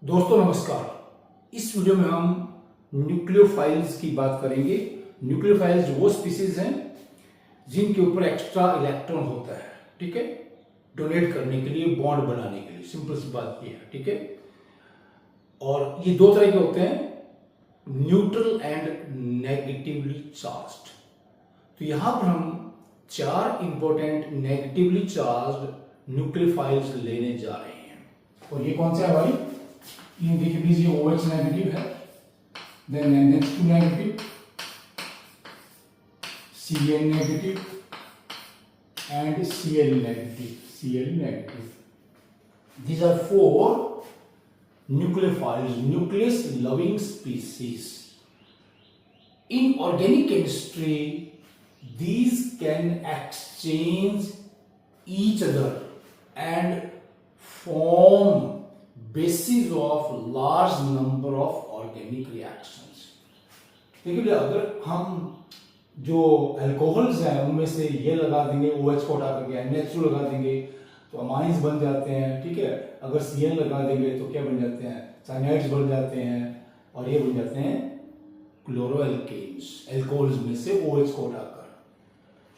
दोस्तों नमस्कार। इस वीडियो में हम न्यूक्लियोफाइल्स की बात करेंगे। न्यूक्लियोफाइल्स वो स्पीसीज हैं जिनके ऊपर एक्स्ट्रा इलेक्ट्रॉन होता है, ठीक है, डोनेट करने के लिए, बॉन्ड बनाने के लिए। सिंपल सी बात ये है, ठीक है। और ये दो तरह के होते हैं, न्यूट्रल एंड नेगेटिवली चार्ज्ड। तो यहां पर हम 4 इंपॉर्टेंट नेगेटिवली चार्ज्ड न्यूक्लियोफाइल्स लेने जा रहे हैं। और ये कौन सा है भाई? ये देखिए प्लीज, ये OH नेगेटिव है, then next to negative, Cl negative and Cl negative. These are 4 nucleophiles, nucleus loving species. In organic chemistry, these can exchange each other and form basis of large number of organic reactions. देखिए, अगर हम जो alcohols हैं उनमें से ये लगा देंगे, OH को हटा करके NH2 लगा देंगे तो अमाइंस बन जाते हैं, ठीक है। अगर Cl लगा देंगे तो क्या बन जाते हैं? साइनाइड्स बन जाते हैं, और ये बन जाते हैं क्लोरोएल्केन्स, अल्कोहल्स में से OH को हटाकर।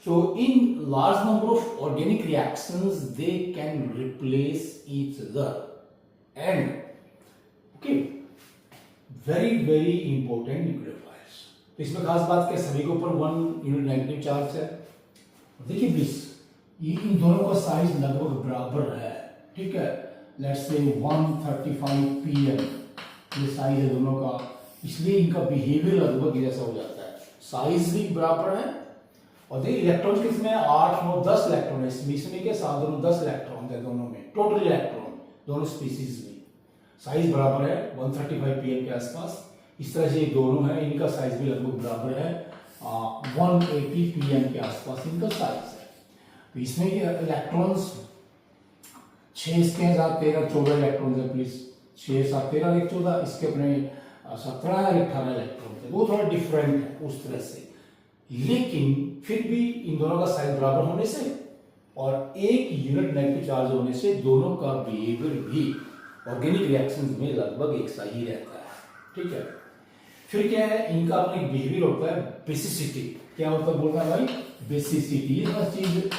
So in large number of organic reactions they can replace each other and okay, very important nucleophiles। तो इसमें खास बात क्या, सभी के ऊपर 1 यूनिट नेगेटिव चार्ज है। देखिए प्लीज, ये इन दोनों का साइज लगभग बराबर है, ठीक है। लेट्स से 135 pm ये साइज है दोनों का, इसलिए इनका बिहेवियर लगभग जैसा हो जाता है। साइज भी बराबर है, और देखिए इलेक्ट्रॉन किसमें 8, 9, 10 इलेक्ट्रॉन है इसमें क्या, 7 दोनों 10 इलेक्ट्रॉन है दोनों में, टोटल इलेक्ट्रॉन दोनों स्पीसीज में। साइज बराबर है 135 pm के आसपास। इस तरह से ये दोनों है, इनका साइज भी लगभग बराबर है, 180 pm के आसपास इनका साइज है। तो इसमें ये इलेक्ट्रॉन्स 6 इसके हैं, 7, 13, 14 इलेक्ट्रॉन है प्लीज। 6, 7, 13, 1, 14, इसके अपने 17 या 18 इलेक्ट्रॉन है। वो थोड़ा डिफरेंट है उस तरह से, लेकिन फिर भी इन दोनों का साइज बराबर होने से और 1 यूनिट नेगेटिव चार्ज होने से दोनों का बिहेवियर भी ऑर्गेनिक रिएक्शंस में लगभग एक सा ही रहता है, ठीक है। फिर क्या है, इनका अपना एक बिहेवियर होता है बेसिसिटी। क्या होता है बोलता है भाई? बेसिसिटी। ये बस चीज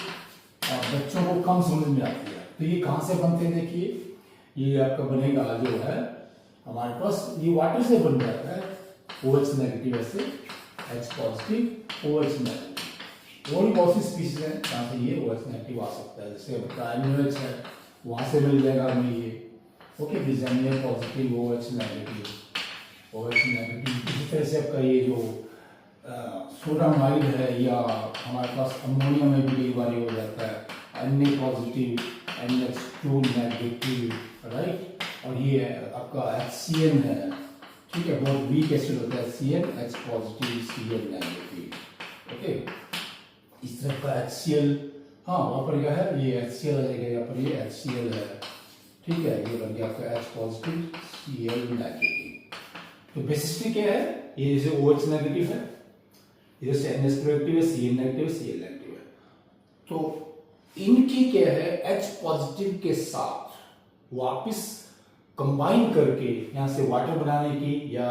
बच्चों को कम समझ में आती है। तो ये कहां से बनते हैं? देखिए, ये आपका बनेगा जो है हमारे पास, ये वाटर से बन जाता है। OH नेगेटिव ऐसे, H पॉजिटिव, OH नेगेटिव। और भी बहुत सी स्पीसीज है जहाँ से ये OH नेगेटिव आ सकता है, जैसे NaOH है, वहां से मिल जाएगा हमें ये। Okay, Na positive, OH negative. इसी तरह से आपका ये जो सोडामाइड है, या हमारे पास अमोनिया में भी कई बार हो जाता है, Na positive, NH2 negative, right. और ये आपका HCN है, ठीक है, बहुत वीक एसिड होता है HCN, H positive, Cl negative. Okay, इस तरह का HCl, हाँ वहाँ पर क्या है, ये HCl आ जाएगा, यहाँ पर ये HCl है, ठीक है। ये बन गया आपका H पॉजिटिव, Cl नेगेटिव। तो बेसिसिटी क्या है? ये जैसे OH नेगेटिव है, इधर से NH नेगेटिव है, Cl नेगेटिव है, Cl नेगेटिव है। तो इनकी क्या है, H पॉजिटिव के साथ वापिस कंबाइन करके यहाँ से वाटर बनाने की, या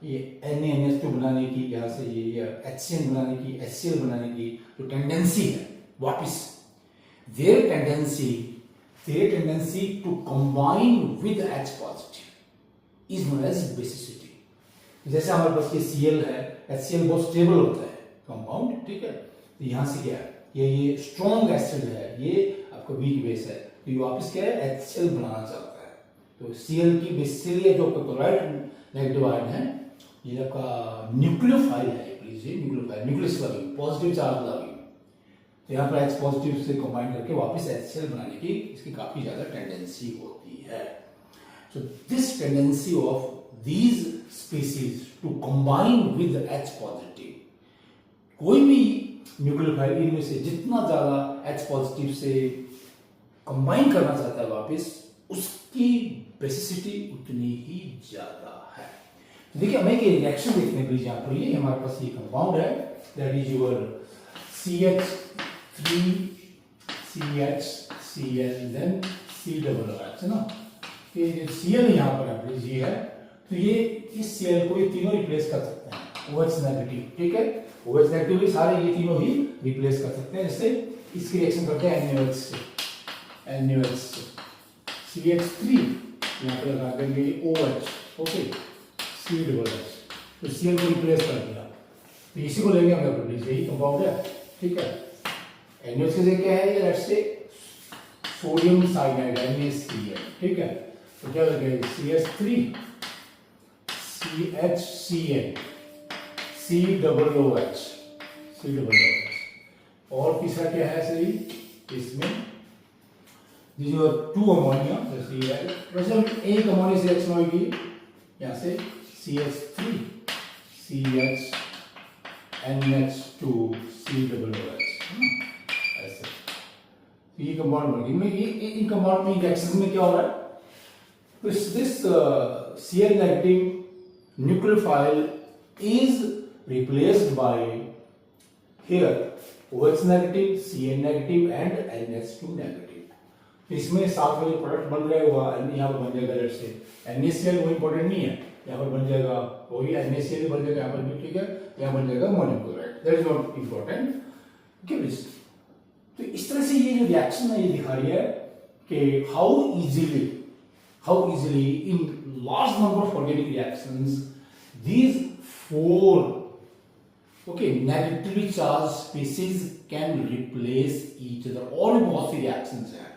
ये NaNH2 बनाने की, यहाँ से ये HCN बनाने की, HCl बनाने की जो टेंडेंसी है, वापिस their tendency to combine with H positive is known as basicity। जैसे हमारे पास ये Cl है, HCl बहुत स्टेबल होता है कंपाउंड, ठीक है। तो यहाँ से क्या है, ये स्ट्रॉन्ग एसिड है, ये आपका वीक बेस है, तो ये वापस क्या है, HCl बनाना चाहता है। तो Cl की बेसिकली जो क्लोराइड नेगेटिव आयन है, ये आपका न्यूक्लियोफाइल है, प्लीज ये nucleophile, nucleus loving, positive charge loving. तो यहाँ पर H पॉजिटिव से कंबाइन करके वापस HCl बनाने की इसकी काफी ज्यादा टेंडेंसी होती है। So this tendency of these species to combine with H positive, कोई भी न्यूक्लियोफाइल इनमें से जितना ज्यादा H पॉजिटिव से कंबाइन करना चाहता है वापस, उसकी बेसिसिटी उतनी ही ज्यादा है। तो देखिए, हमें एक रिएक्शन देखने के लिए यहाँ पर ये हमारे पास ये कंपाउंड है, that is your CH3CHCl then C double OH है ना। कि Cl यहाँ पर है जी है, तो ये इस Cl को ये तीनों रिप्लेस कर सकते हैं OH नेगेटिव, ठीक है। OH नेगेटिव भी सारे ये तीनों ही रिप्लेस कर सकते हैं। जैसे इसकी रिएक्शन करते हैं NaOH से, NaOH से CH3 यहाँ पे लगा देंगे OH, ओके, C+H, तो Cl को रिप्लेस कर दिया, तो इसी को लेंगे हम प्रॉपर्टीज, यही कंपाउंड है, ठीक है। NaOH की जगह क्या है, let's say sodium cyanide NaCl, ठीक है, तो क्या लगेगा CH3 CHCl COOH, और तीसरा क्या है सही इसमें, these are two ammonia, जैसे ये वैसे एक अमोनिया से रिएक्शन होगी यहाँ से CH3 CH NH2 COOH, ऐसे ये कंपाउंड बन गई। इन कंपाउंड में रिएक्शन में क्या हो रहा है, तो this Cl negative nucleophile is replaced by here OH negative, Cl negative and NH2 negative. इसमें साथ में प्रोडक्ट बन रहा होगा, यहाँ पर बन जाएगा लेट्स से NaCl, वो इंपॉर्टेंट नहीं है, यहाँ पर बन जाएगा वही NaCl बन जाएगा यहाँ पर भी, ठीक है, यहाँ बन जाएगा ammonium chloride, that is not important, okay. तो इस तरह से ये जो रिएक्शन है ये दिखा रही है कि how easily in large number of organic reactions these four negatively charged species can replace each other। और भी बहुत सी रिएक्शंस हैं,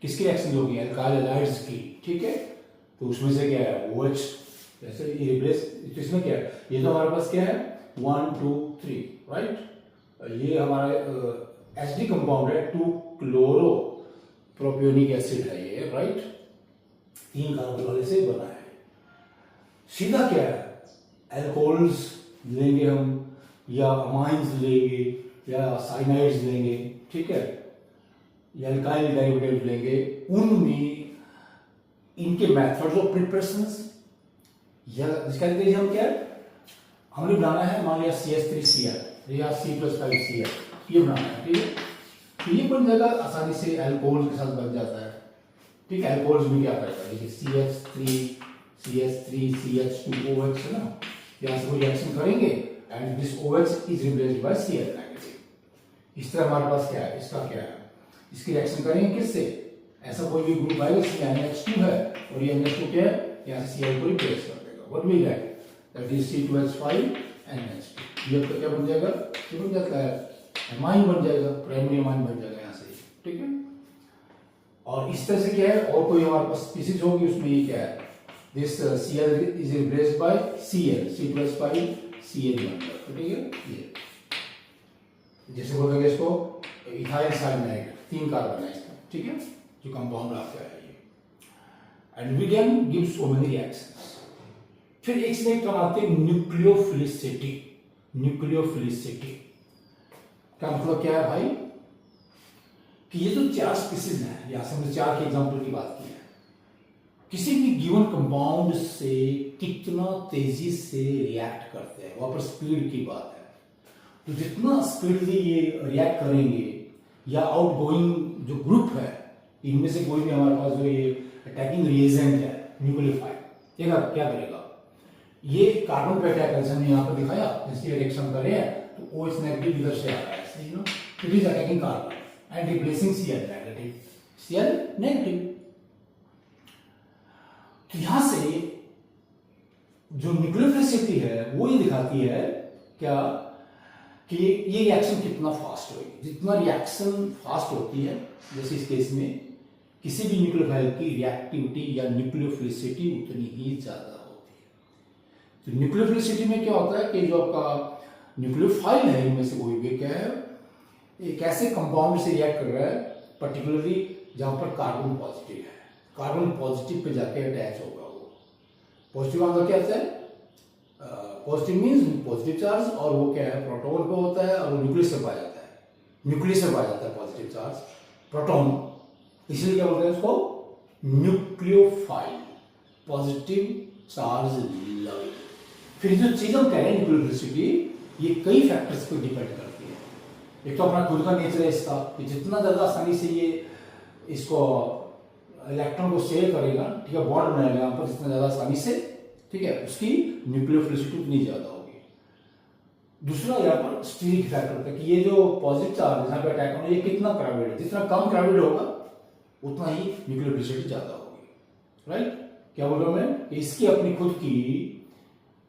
किसकी रिएक्शन होगी, अल्काइल हैलाइड्स की, ठीक है, तो उसमें से क्या है OH, जैसे ये रिप्लेस, तो इसमें क्या है, ये तो हमारे पास क्या है 1 2 3 राइट, ये हमारा एसिडिक कंपाउंड है 2 क्लोरो प्रोपियोनिक एसिड है ये, राइट, 3 कार्बन वाले से बना है। सीधा क्या है, एल्कोहल्स लेंगे हम, या अमाइंस लेंगे, या साइनाइड्स लेंगे, ठीक है, या अल्काइल डेरिवेटिव्स लेंगे, उनमें इनके मेथड्स ऑफ प्रिपरेशंस, या जिसका हम क्या है, हमने बनाना है मान लिया CH3Cl या C+5Cl, ये बनाना है, ठीक है, तो ये बन जाएगा आसानी से, एल्कोहल के साथ बन जाता है, ठीक है। एल्कोहल्स में क्या करेगा, देखिए CH3 CH2OH है ना, यहाँ से वो रिएक्शन करेंगे and this OH is replaced by Cl negative. इस तरह हमारे पास क्या है, इसका क्या है, इसकी रिएक्शन करेंगे किससे, ऐसा कोई भी ग्रुप आएगा इसमें NH2 है और ये NH2 क्या है, यहाँ से Cl को रिप्लेस कर देगा, what we get, that is C2H5 NH2। ये क्या बन जाएगा, ये बन जाता है एमाइन बन जाएगा, प्राइमरी एमाइन बन जाएगा यहाँ से, ठीक है। और इस तरह से क्या है, और कोई हमारे पास स्पीसीज होगी उसमें, ये क्या है, this Cl is replaced by Cl C+5 Cl बन जाएगा, ठीक है। ये जैसे बोलेंगे इसको इथाइल साइनाइड, 3 कार्बन है इसका, ठीक है, जो कंपाउंड आपका है ये, and we can give so many reactions. फिर एक से एक बनाते हैं न्यूक्लियोफिलिसिटी। न्यूक्लियोफिलिसिटी का मतलब क्या है भाई, कि ये जो 4 स्पीसीज हैं, यहां से हमने 4 के एग्जांपल की बात की है, किसी भी गिवन कंपाउंड से कितना तेजी से रिएक्ट करते हैं, वहां पर स्पीड की बात है। तो जितना स्पीडली ये रिएक्ट करेंगे, या आउटगोइंग जो ग्रुप है, इनमें से कोई भी हमारे पास जो ये अटैकिंग रिएजेंट है न्यूक्लियोफाइल, ये क्या करेगा, ये कार्बन पे अटैक करके हमने यहाँ पर दिखाया, जैसे रिएक्शन कर रहे हैं तो OH नेगेटिव इधर से आ रहा है, सही ना, it is attacking carbon and replacing Cl negative, Cl negative. तो यहां से जो न्यूक्लियोफिलिसिटी है वो ये दिखाती है क्या, कि ये रिएक्शन कितना फास्ट होगी। जितना रिएक्शन फास्ट होती है, जैसे इस केस में किसी भी न्यूक्लियोफाइल की रिएक्टिविटी या न्यूक्लियोफिलिसिटी उतनी ही ज्यादा होती है। तो न्यूक्लियोफिलिसिटी में क्या होता है कि जो आपका न्यूक्लियोफाइल है, इनमें से कोई भी क्या है, एक ऐसे कंपाउंड से रिएक्ट कर रहा है, पर्टिकुलरली जहां पर कार्बन पॉजिटिव है, कार्बन पॉजिटिव पे जाके अटैच होगा। वो पॉजिटिव का क्या होता है, पॉजिटिव मीन्स पॉजिटिव चार्ज, और वो क्या है प्रोटॉन पे होता है, और वो न्यूक्लियस से पाया जाता है, न्यूक्लियस से पाया जाता है पॉजिटिव चार्ज प्रोटॉन, इसलिए क्या बोलते हैं उसको न्यूक्लियोफाइल, पॉजिटिव चार्ज लविंग। फिर जो चीज हम कह रहे हैं न्यूक्लियोफिलिसिटी, ये कई फैक्टर्स पर डिपेंड करती है। एक तो अपना खुद का नेचर है इसका, कि जितना ज्यादा आसानी से ये इसको इलेक्ट्रॉन को शेयर करेगा, ठीक है, बॉन्ड बनाएगा यहाँ पर जितना ज्यादा आसानी से, ठीक है, उसकी न्यूक्लियोफिलिसिटी उतनी ज्यादा होगी। दूसरा यहाँ पर स्टीरिक इफेक्ट होता है कि ये जो पॉजिटिव चार्ज है जहाँ पे अटैक होना, ये कितना क्राउडेड है, जितना कम क्राउडेड होगा उतना ही न्यूक्लियोफिलिसिटी ज्यादा होगी, राइट। क्या बोल रहा हूँ मैं, इसकी अपनी खुद की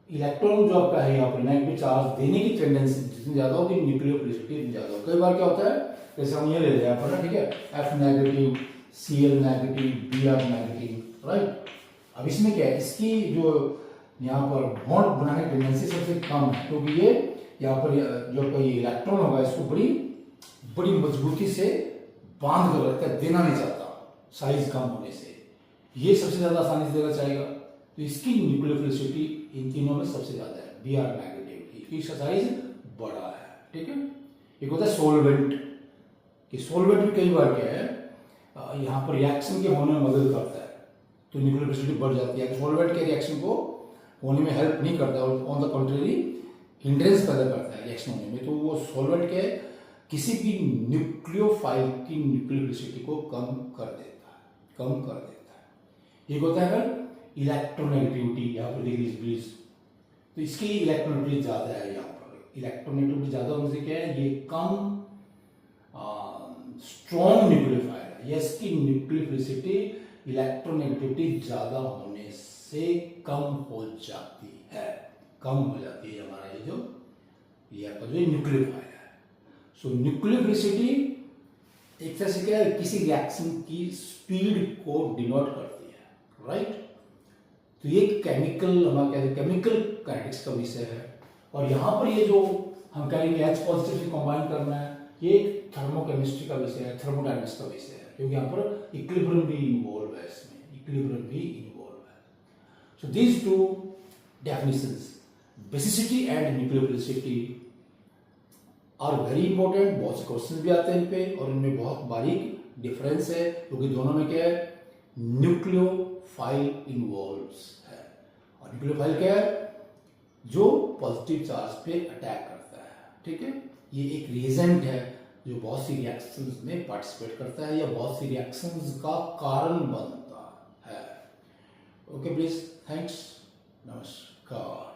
इलेक्ट्रॉन जो आपका है यहाँ पर नेगेटिव चार्ज देने की टेंडेंसी जितनी ज्यादा होगी, न्यूक्लियोफिलिसिटी उतनी ज्यादा होगी। कई बार क्या होता है, जैसे हम ये ले रहे हैं यहाँ पर, ठीक है, F negative, Cl negative, Br negative, right. अब इसमें क्या है, इसकी जो यहाँ पर बॉन्ड बनाने की टेंडेंसी सबसे कम है, क्योंकि ये यहाँ पर जो कोई इलेक्ट्रॉन होगा इसको बड़ी बड़ी मजबूती से बांध कर रखता है, देना नहीं चाहता साइज कम होने से, ये सबसे ज्यादा आसानी से देना चाहेगा। तो इसकी न्यूक्लियोफिलिसिटी इन तीनों में सबसे ज्यादा है, Br नेगेटिव की, इसका साइज बड़ा है, ठीक है। एक होता है सोलवेंट, कि सोलवेंट भी कई बार क्या है यहाँ पर रिएक्शन के होने में मदद करता है, तो न्यूक्लियोफिलिसिटी बढ़ जाती है। तो सोलवेंट के रिएक्शन को होने में हेल्प नहीं करता, और ऑन द कंट्री हिंड्रेंस पैदा करता है रिएक्शन होने में। तो वो सोलवेंट के किसी भी न्यूक्लियोफाइल की न्यूक्लियोफिलिसिटी को कम कर देता है। एक होता है इलेक्ट्रोनेगेटिविटी, यहाँ पर देख लीजिए, तो इसकी इलेक्ट्रोनेगेटिविटी ज्यादा है। यहाँ पर इलेक्ट्रोनेगेटिविटी ज्यादा होने से क्या है, ये कम स्ट्रॉन्ग न्यूक्लियोफाइल है, इसकी न्यूक्लियोफिलिसिटी इलेक्ट्रोनेगेटिविटी ज्यादा होने से कम हो जाती है, हमारा ये आपका जो न्यूक्लियोफाइल है। सो न्यूक्लियोफिलिसिटी एक तरह से क्या है, किसी रिएक्शन की स्पीड को डिनोट करती है, राइट। तो ये केमिकल, हमारा क्या है, केमिकल काइनेटिक्स का विषय है। और यहाँ पर ये जो हम कहेंगे H पॉजिटिव से कंबाइन करना है, ये एक थर्मोकेमिस्ट्री का विषय है, थर्मोडायनेमिक्स का विषय है, क्योंकि यहाँ पर इक्विलिब्रियम भी इन्वॉल्व है, इसमें इक्विलिब्रियम भी इन्वॉल्व है। So these two definitions, basicity and nucleophilicity, are very important. बहुत से क्वेश्चन भी आते हैं इन पे, और इनमें बहुत बारीक डिफरेंस है, क्योंकि दोनों में क्या है, न्यूक्लियोफाइल इन्वॉल्व्स है। और न्यूक्लियोफाइल क्या है, जो पॉजिटिव चार्ज पे अटैक करता है, ठीक है। ये एक रिएजेंट है जो बहुत सी रिएक्शंस में पार्टिसिपेट करता है, या बहुत सी रिएक्शंस का कारण बनता है। ओके प्लीज, थैंक्स, नमस्कार।